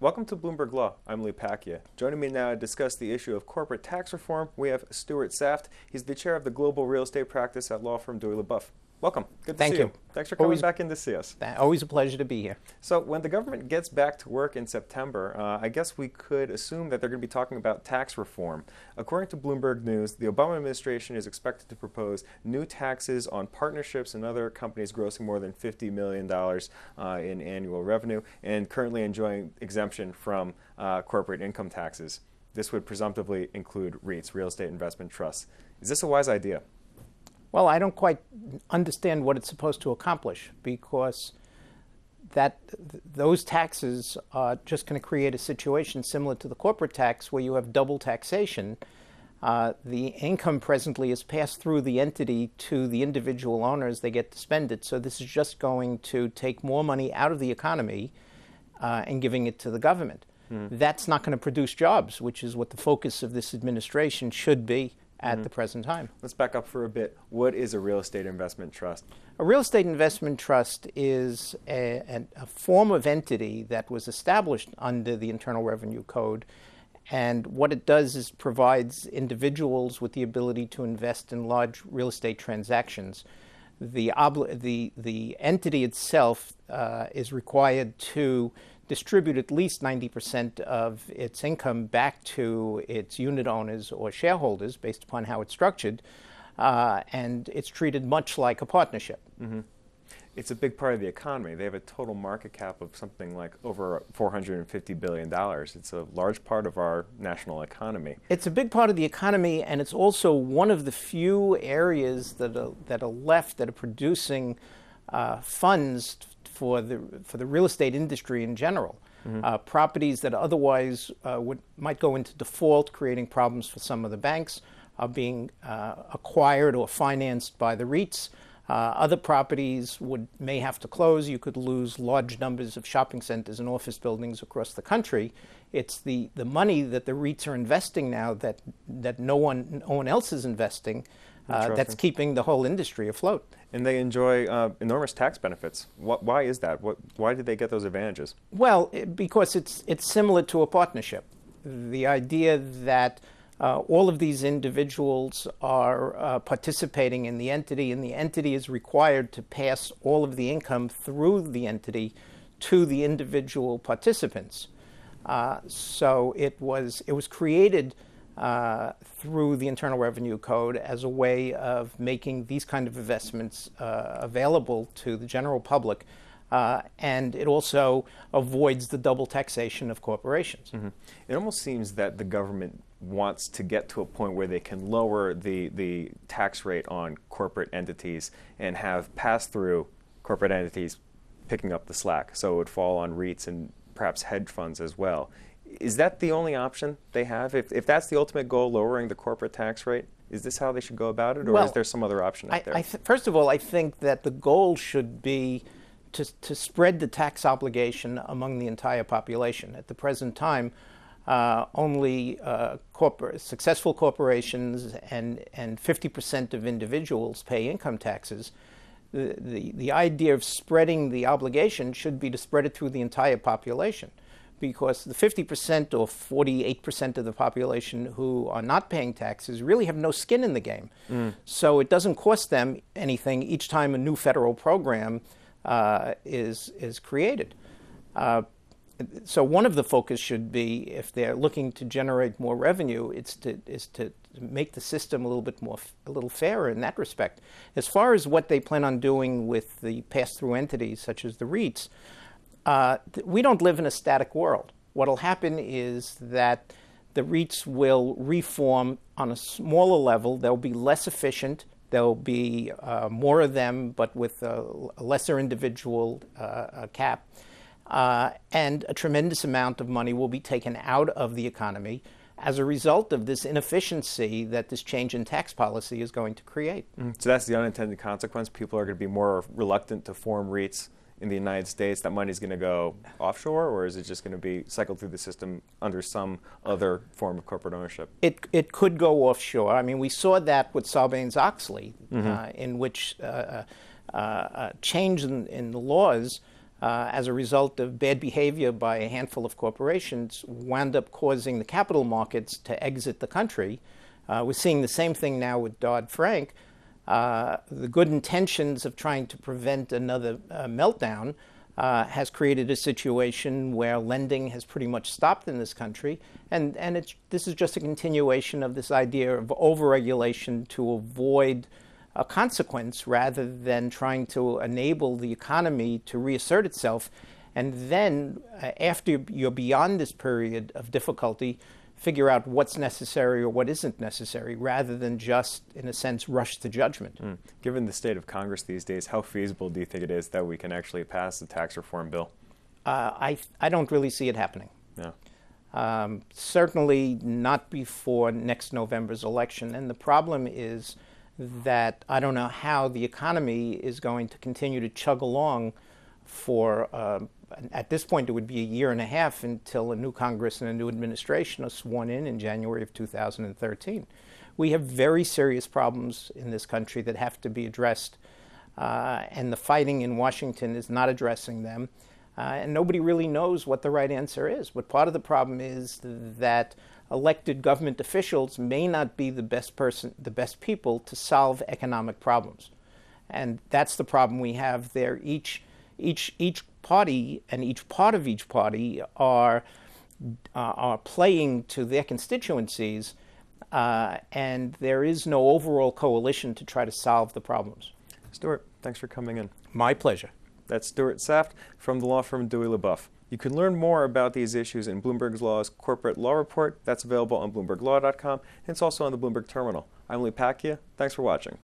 Welcome to Bloomberg Law. I'm Pacchia. Joining me now to discuss the issue of corporate tax reform, we have Stuart Saft. He's the chair of the global real estate practice at law firm Dewey, LeBoeuf. Welcome. Good to see you. Thanks for coming back in to see us. Always a pleasure to be here. So when the government gets back to work in September, I guess we could assume that they're going to be talking about tax reform. According to Bloomberg News, the Obama administration is expected to propose new taxes on partnerships and other companies grossing more than $50 million in annual revenue and currently enjoying exemption from corporate income taxes. This would presumptively include REITs, real estate investment trusts. Is this a wise idea? Well, I don't quite understand what it's supposed to accomplish, because those taxes are just going to create a situation similar to the corporate tax where you have double taxation. The income presently is passed through the entity to the individual owners. They get to spend it. So this is just going to take more money out of the economy and giving it to the government. That's not going to produce jobs, which is what the focus of this administration should be at the present time. Let's back up for a bit. What is a real estate investment trust? A real estate investment trust is a form of entity that was established under the Internal Revenue Code. And what it does is provides individuals with the ability to invest in large real estate transactions. The entity itself is required to distribute at least 90% of its income back to its unit owners or shareholders based upon how it's structured, and it's treated much like a partnership. It's a big part of the economy. They have a total market cap of something like over $450 billion. It's a large part of our national economy. It's a big part of the economy, and it's also one of the few areas that are left that are producing funds for the real estate industry in general. Properties that otherwise might go into default, creating problems for some of the banks, are being acquired or financed by the REITs. Other properties may have to close. You could lose large numbers of shopping centers and office buildings across the country. It's the money that the REITs are investing now that no one else is investing that's keeping the whole industry afloat. And they enjoy enormous tax benefits. Why is that? Why did they get those advantages? Well, because it's similar to a partnership. The idea that all of these individuals are participating in the entity, and the entity is required to pass all of the income through the entity to the individual participants. So it was created through the Internal Revenue Code as a way of making these kind of investments available to the general public, and it also avoids the double taxation of corporations. It almost seems that the government wants to get to a point where they can lower the tax rate on corporate entities and have pass-through corporate entities picking up the slack, so it would fall on REITs and perhaps hedge funds as well. Is that the only option they have? If that's the ultimate goal, lowering the corporate tax rate, is this how they should go about it, or is there some other option out there? First of all, I think that the goal should be to spread the tax obligation among the entire population. At the present time, only successful corporations and 50% of individuals pay income taxes. The idea of spreading the obligation should be to spread it through the entire population, because the 50% or 48% of the population who are not paying taxes really have no skin in the game. So it doesn't cost them anything each time a new federal program is created. So one of the focus should be, if they're looking to generate more revenue, is to make the system a little fairer in that respect. As far as what they plan on doing with the pass-through entities such as the REITs, we don't live in a static world. What will happen is that the REITs will reform on a smaller level. They'll be less efficient. There'll be more of them, but with a lesser individual cap. And a tremendous amount of money will be taken out of the economy as a result of this inefficiency that this change in tax policy is going to create. So that's the unintended consequence. People are going to be more reluctant to form REITs in the United States. That money is going to go offshore, or is it just going to be cycled through the system under some other form of corporate ownership? It could go offshore. I mean, we saw that with sarbanes-oxley, in which a change in the laws as a result of bad behavior by a handful of corporations, wound up causing the capital markets to exit the country. We're seeing the same thing now with Dodd-Frank. The good intentions of trying to prevent another meltdown has created a situation where lending has pretty much stopped in this country. And this is just a continuation of this idea of overregulation to avoid a consequence rather than trying to enable the economy to reassert itself. And then after you're beyond this period of difficulty, figure out what's necessary or what isn't necessary rather than just, in a sense, rush to judgment. Given the state of Congress these days, how feasible do you think it is that we can actually pass the tax reform bill? I don't really see it happening. No. Certainly not before next November's election. And the problem is that I don't know how the economy is going to continue to chug along for, at this point, it would be a year and a half until a new Congress and a new administration are sworn in January of 2013. We have very serious problems in this country that have to be addressed, and the fighting in Washington is not addressing them. And nobody really knows what the right answer is. But part of the problem is that elected government officials may not be the best people to solve economic problems. And that's the problem we have there. Each party and each part of each party are playing to their constituencies, and there is no overall coalition to try to solve the problems. Stuart, thanks for coming in. My pleasure. That's Stuart Saft from the law firm Dewey, LeBoeuf. You can learn more about these issues in Bloomberg Law's Corporate Law Report. That's available on BloombergLaw.com, and it's also on the Bloomberg Terminal. I'm Pacchia. Thanks for watching.